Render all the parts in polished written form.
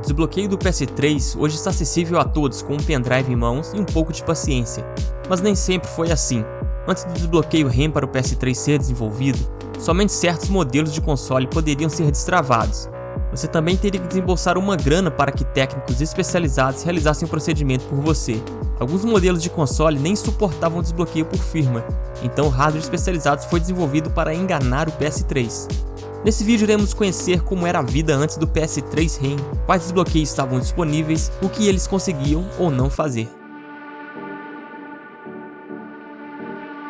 desbloqueio do PS3 hoje está acessível a todos com um pendrive em mãos e um pouco de paciência, mas nem sempre foi assim. Antes do desbloqueio RAM para o PS3 ser desenvolvido, somente certos modelos de console poderiam ser destravados. Você também teria que desembolsar uma grana para que técnicos especializados realizassem o procedimento por você. Alguns modelos de console nem suportavam o desbloqueio por firmware, então o hardware especializado foi desenvolvido para enganar o PS3. Nesse vídeo iremos conhecer como era a vida antes do PS3 RAM, quais desbloqueios estavam disponíveis, o que eles conseguiam ou não fazer.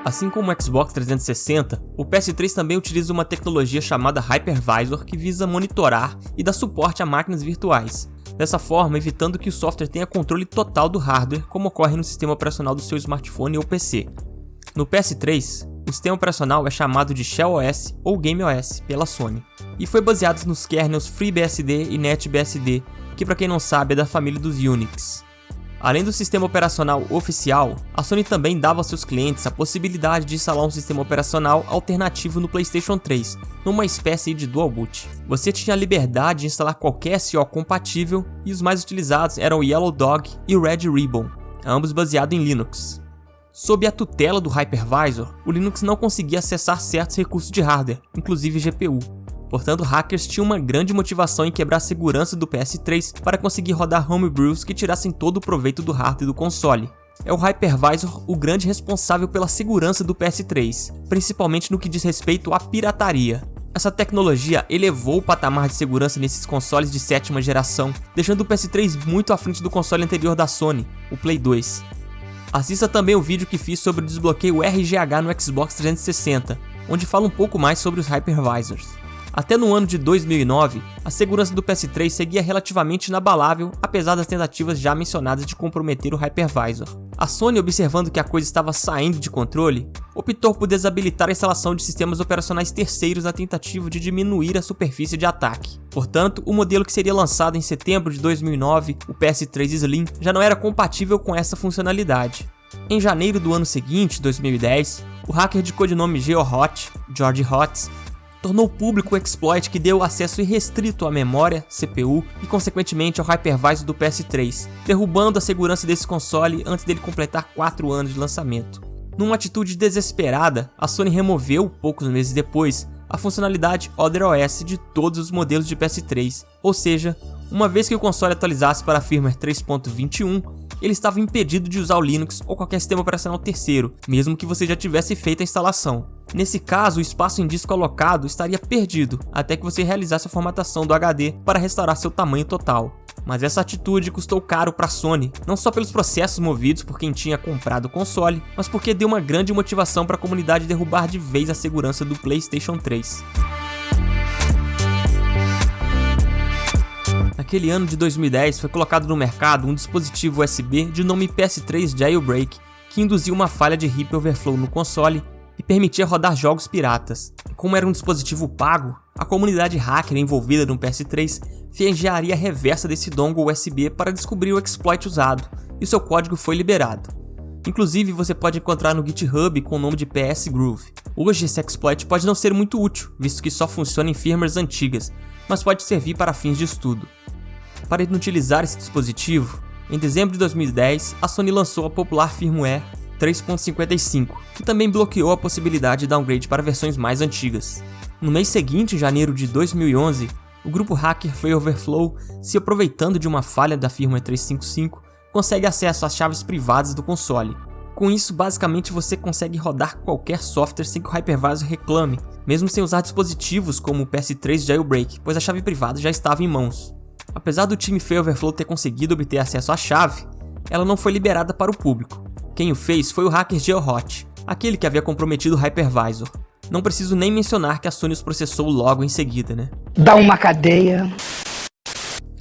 Assim como o Xbox 360, o PS3 também utiliza uma tecnologia chamada Hypervisor que visa monitorar e dar suporte a máquinas virtuais, dessa forma evitando que o software tenha controle total do hardware como ocorre no sistema operacional do seu smartphone ou PC. No PS3, o sistema operacional é chamado de Shell OS ou Game OS pela Sony, e foi baseado nos kernels FreeBSD e NetBSD, que para quem não sabe é da família dos Unix. Além do sistema operacional oficial, a Sony também dava aos seus clientes a possibilidade de instalar um sistema operacional alternativo no PlayStation 3, numa espécie de dual boot. Você tinha a liberdade de instalar qualquer SO compatível e os mais utilizados eram o Yellow Dog e o Red Ribbon, ambos baseados em Linux. Sob a tutela do Hypervisor, o Linux não conseguia acessar certos recursos de hardware, inclusive GPU. Portanto, hackers tinham uma grande motivação em quebrar a segurança do PS3 para conseguir rodar homebrews que tirassem todo o proveito do hardware do console. É o Hypervisor o grande responsável pela segurança do PS3, principalmente no que diz respeito à pirataria. Essa tecnologia elevou o patamar de segurança nesses consoles de 7ª geração, deixando o PS3 muito à frente do console anterior da Sony, o Play 2. Assista também o vídeo que fiz sobre o desbloqueio RGH no Xbox 360, onde falo um pouco mais sobre os Hypervisors. Até no ano de 2009, a segurança do PS3 seguia relativamente inabalável, apesar das tentativas já mencionadas de comprometer o Hypervisor. A Sony, observando que a coisa estava saindo de controle, optou por desabilitar a instalação de sistemas operacionais terceiros na tentativa de diminuir a superfície de ataque. Portanto, o modelo que seria lançado em setembro de 2009, o PS3 Slim, já não era compatível com essa funcionalidade. Em janeiro do ano seguinte, 2010, o hacker de codinome GeoHot, George Hotz, tornou público o exploit que deu acesso irrestrito à memória, CPU e consequentemente ao Hypervisor do PS3, derrubando a segurança desse console antes dele completar 4 anos de lançamento. Numa atitude desesperada, a Sony removeu, poucos meses depois, a funcionalidade OtherOS de todos os modelos de PS3, ou seja, uma vez que o console atualizasse para a firmware 3.21, ele estava impedido de usar o Linux ou qualquer sistema operacional terceiro, mesmo que você já tivesse feito a instalação. Nesse caso, o espaço em disco alocado estaria perdido, até que você realizasse a formatação do HD para restaurar seu tamanho total. Mas essa atitude custou caro para a Sony, não só pelos processos movidos por quem tinha comprado o console, mas porque deu uma grande motivação para a comunidade derrubar de vez a segurança do PlayStation 3. Naquele ano de 2010 foi colocado no mercado um dispositivo USB de nome PS3 Jailbreak, que induziu uma falha de RIP overflow no console e permitia rodar jogos piratas. Como era um dispositivo pago, a comunidade hacker envolvida no PS3 fez a engenharia reversa desse dongle USB para descobrir o exploit usado, e seu código foi liberado. Inclusive, você pode encontrar no GitHub com o nome de PS Groove. Hoje esse exploit pode não ser muito útil, visto que só funciona em firmwares antigas, mas pode servir para fins de estudo. Para inutilizar esse dispositivo, em dezembro de 2010, a Sony lançou a popular firmware 3.55, que também bloqueou a possibilidade de downgrade para versões mais antigas. No mês seguinte, em janeiro de 2011, o grupo hacker Fail Overflow, se aproveitando de uma falha da firmware 3.55, consegue acesso às chaves privadas do console. Com isso, basicamente você consegue rodar qualquer software sem que o Hypervisor reclame, mesmo sem usar dispositivos como o PS3 Jailbreak, pois a chave privada já estava em mãos. Apesar do time Fail Overflow ter conseguido obter acesso à chave, ela não foi liberada para o público. Quem o fez foi o hacker GeoHot, aquele que havia comprometido o Hypervisor. Não preciso nem mencionar que a Sony os processou logo em seguida, né? Dá uma cadeia.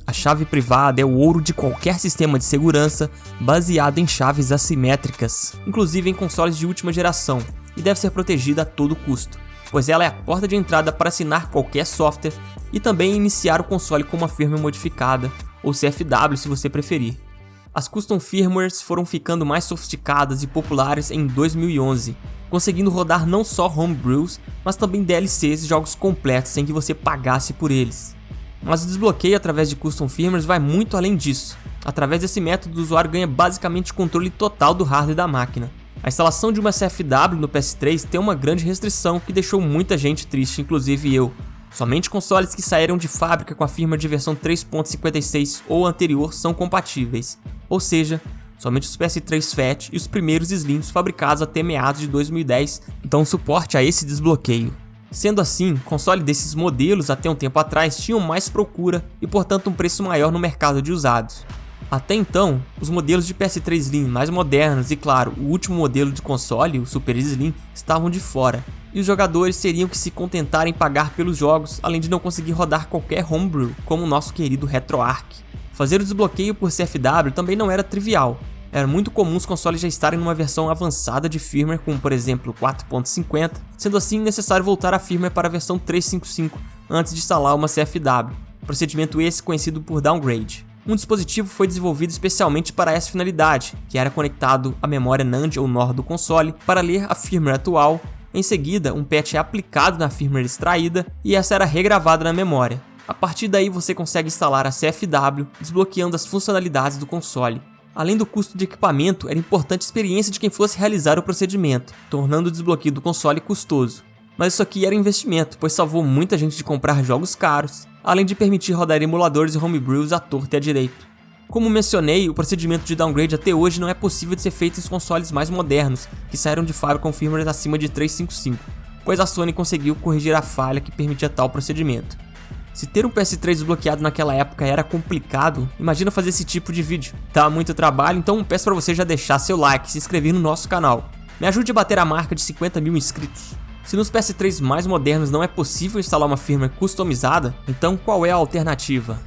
A chave privada é o ouro de qualquer sistema de segurança baseado em chaves assimétricas, inclusive em consoles de última geração, e deve ser protegida a todo custo, pois ela é a porta de entrada para assinar qualquer software e também iniciar o console com uma firmware modificada, ou CFW se você preferir. As custom firmwares foram ficando mais sofisticadas e populares em 2011, conseguindo rodar não só homebrews, mas também DLCs e jogos completos sem que você pagasse por eles. Mas o desbloqueio através de custom firmwares vai muito além disso. Através desse método, o usuário ganha basicamente controle total do hardware da máquina. A instalação de uma CFW no PS3 tem uma grande restrição que deixou muita gente triste, inclusive eu. Somente consoles que saíram de fábrica com a firmware de versão 3.56 ou anterior são compatíveis, ou seja, somente os PS3 Fat e os primeiros Slims fabricados até meados de 2010 dão suporte a esse desbloqueio. Sendo assim, console desses modelos até um tempo atrás tinham mais procura e portanto um preço maior no mercado de usados. Até então, os modelos de PS3 Slim mais modernos e claro, o último modelo de console, o Super Slim, estavam de fora, e os jogadores teriam que se contentar em pagar pelos jogos, além de não conseguir rodar qualquer homebrew, como o nosso querido RetroArch. Fazer o desbloqueio por CFW também não era trivial. Era muito comum os consoles já estarem numa versão avançada de firmware, como por exemplo 4.50, sendo assim necessário voltar a firmware para a versão 3.5.5 antes de instalar uma CFW, procedimento esse conhecido por downgrade. Um dispositivo foi desenvolvido especialmente para essa finalidade, que era conectado à memória NAND ou NOR do console para ler a firmware atual. Em seguida, um patch é aplicado na firmware extraída e essa era regravada na memória. A partir daí você consegue instalar a CFW, desbloqueando as funcionalidades do console. Além do custo de equipamento, era importante a experiência de quem fosse realizar o procedimento, tornando o desbloqueio do console custoso. Mas isso aqui era investimento, pois salvou muita gente de comprar jogos caros, além de permitir rodar emuladores e homebrews à torta e à direito. Como mencionei, o procedimento de downgrade até hoje não é possível de ser feito em consoles mais modernos, que saíram de fábrica com firmware acima de 3.5.5, pois a Sony conseguiu corrigir a falha que permitia tal procedimento. Se ter um PS3 desbloqueado naquela época era complicado, imagina fazer esse tipo de vídeo. Dá muito trabalho, então peço para você já deixar seu like e se inscrever no nosso canal. Me ajude a bater a marca de 50 mil inscritos. Se nos PS3 mais modernos não é possível instalar uma firmware customizada, então qual é a alternativa?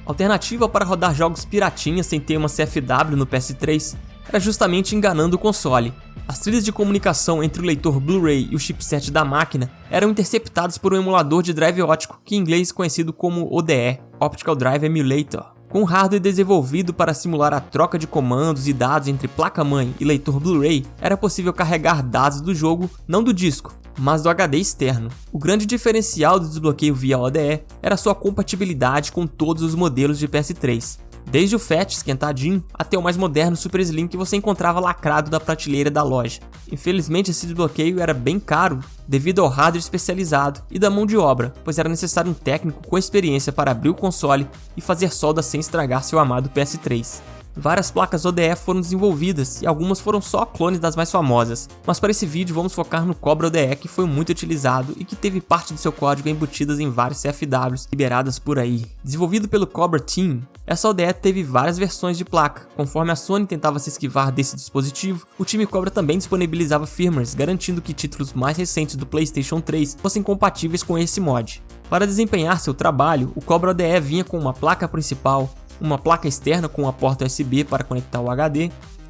A alternativa para rodar jogos piratinhas sem ter uma CFW no PS3 era justamente enganando o console. As trilhas de comunicação entre o leitor Blu-ray e o chipset da máquina eram interceptadas por um emulador de drive óptico, que em inglês é conhecido como ODE, Optical Drive Emulator. Com hardware desenvolvido para simular a troca de comandos e dados entre placa-mãe e leitor Blu-ray, era possível carregar dados do jogo, não do disco, mas do HD externo. O grande diferencial do desbloqueio via ODE era sua compatibilidade com todos os modelos de PS3. Desde o Fat esquentadinho até o mais moderno Super Slim que você encontrava lacrado na prateleira da loja. Infelizmente esse desbloqueio era bem caro devido ao hardware especializado e da mão de obra, pois era necessário um técnico com experiência para abrir o console e fazer solda sem estragar seu amado PS3. Várias placas ODE foram desenvolvidas e algumas foram só clones das mais famosas, mas para esse vídeo vamos focar no Cobra ODE, que foi muito utilizado e que teve parte do seu código embutidas em várias CFWs liberadas por aí. Desenvolvido pelo Cobra Team, essa ODE teve várias versões de placa. Conforme a Sony tentava se esquivar desse dispositivo, o time Cobra também disponibilizava firmwares, garantindo que títulos mais recentes do PlayStation 3 fossem compatíveis com esse mod. Para desempenhar seu trabalho, o Cobra ODE vinha com uma placa principal, uma placa externa com uma porta USB para conectar o HD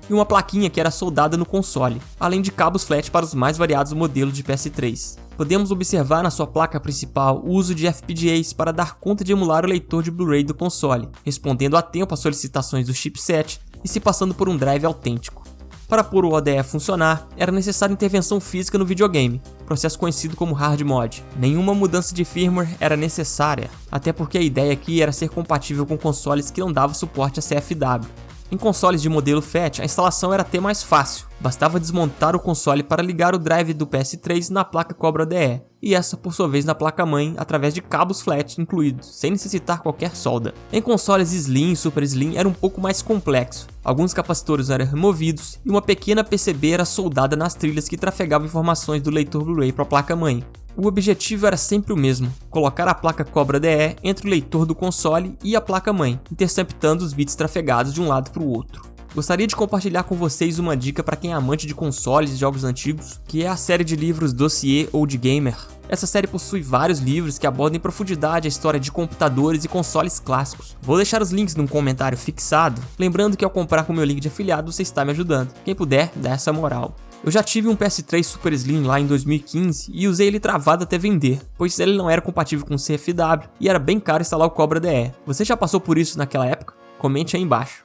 e uma plaquinha que era soldada no console, além de cabos flat para os mais variados modelos de PS3. Podemos observar na sua placa principal o uso de FPGAs para dar conta de emular o leitor de Blu-ray do console, respondendo a tempo às solicitações do chipset e se passando por um drive autêntico. Para pôr o ODE a funcionar, era necessária intervenção física no videogame, processo conhecido como hard mod. Nenhuma mudança de firmware era necessária, até porque a ideia aqui era ser compatível com consoles que não davam suporte a CFW. Em consoles de modelo Fat, a instalação era até mais fácil, bastava desmontar o console para ligar o drive do PS3 na placa Cobra ODE, e essa por sua vez na placa-mãe através de cabos flat incluídos, sem necessitar qualquer solda. Em consoles Slim e Super Slim era um pouco mais complexo, alguns capacitores eram removidos e uma pequena PCB era soldada nas trilhas que trafegavam informações do leitor Blu-ray para a placa-mãe. O objetivo era sempre o mesmo, colocar a placa Cobra DE entre o leitor do console e a placa-mãe, interceptando os bits trafegados de um lado para o outro. Gostaria de compartilhar com vocês uma dica para quem é amante de consoles e jogos antigos, que é a série de livros Dossier Old Gamer. Essa série possui vários livros que abordam em profundidade a história de computadores e consoles clássicos. Vou deixar os links num comentário fixado, lembrando que ao comprar com o meu link de afiliado você está me ajudando. Quem puder, dá essa moral. Eu já tive um PS3 Super Slim lá em 2015 e usei ele travado até vender, pois ele não era compatível com CFW e era bem caro instalar o Cobra DE. Você já passou por isso naquela época? Comente aí embaixo.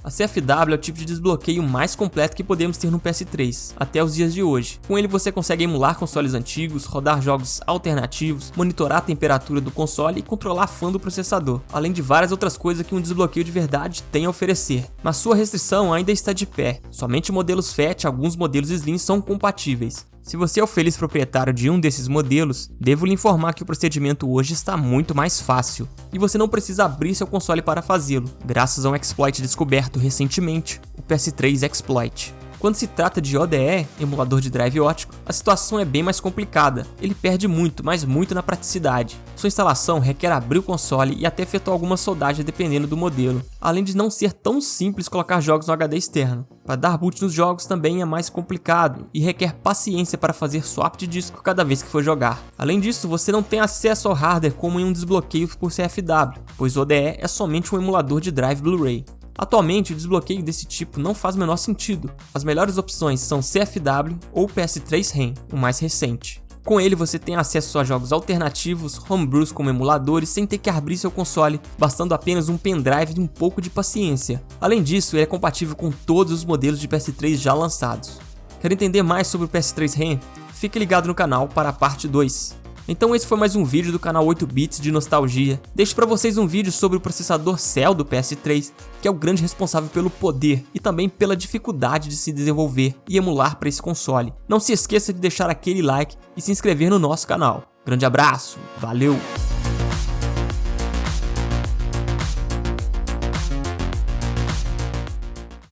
A CFW é o tipo de desbloqueio mais completo que podemos ter no PS3, até os dias de hoje. Com ele você consegue emular consoles antigos, rodar jogos alternativos, monitorar a temperatura do console e controlar a fan do processador, além de várias outras coisas que um desbloqueio de verdade tem a oferecer. Mas sua restrição ainda está de pé, somente modelos FAT e alguns modelos Slim são compatíveis. Se você é o feliz proprietário de um desses modelos, devo lhe informar que o procedimento hoje está muito mais fácil, e você não precisa abrir seu console para fazê-lo, graças a um exploit descoberto recentemente, o PS3 Exploit. Quando se trata de ODE, emulador de drive óptico, a situação é bem mais complicada. Ele perde muito, mas muito na praticidade. Sua instalação requer abrir o console e até efetuar alguma soldagem dependendo do modelo, além de não ser tão simples colocar jogos no HD externo. Para dar boot nos jogos também é mais complicado e requer paciência para fazer swap de disco cada vez que for jogar. Além disso, você não tem acesso ao hardware como em um desbloqueio por CFW, pois o ODE é somente um emulador de drive Blu-ray. Atualmente, o desbloqueio desse tipo não faz o menor sentido. As melhores opções são CFW ou PS3 RAM, o mais recente. Com ele você tem acesso a jogos alternativos, homebrews como emuladores, sem ter que abrir seu console, bastando apenas um pendrive e um pouco de paciência. Além disso, ele é compatível com todos os modelos de PS3 já lançados. Quer entender mais sobre o PS3 RAM? Fique ligado no canal para a parte 2. Então esse foi mais um vídeo do canal 8 Bits de Nostalgia. Deixo para vocês um vídeo sobre o processador Cell do PS3, que é o grande responsável pelo poder e também pela dificuldade de se desenvolver e emular para esse console. Não se esqueça de deixar aquele like e se inscrever no nosso canal. Grande abraço, valeu!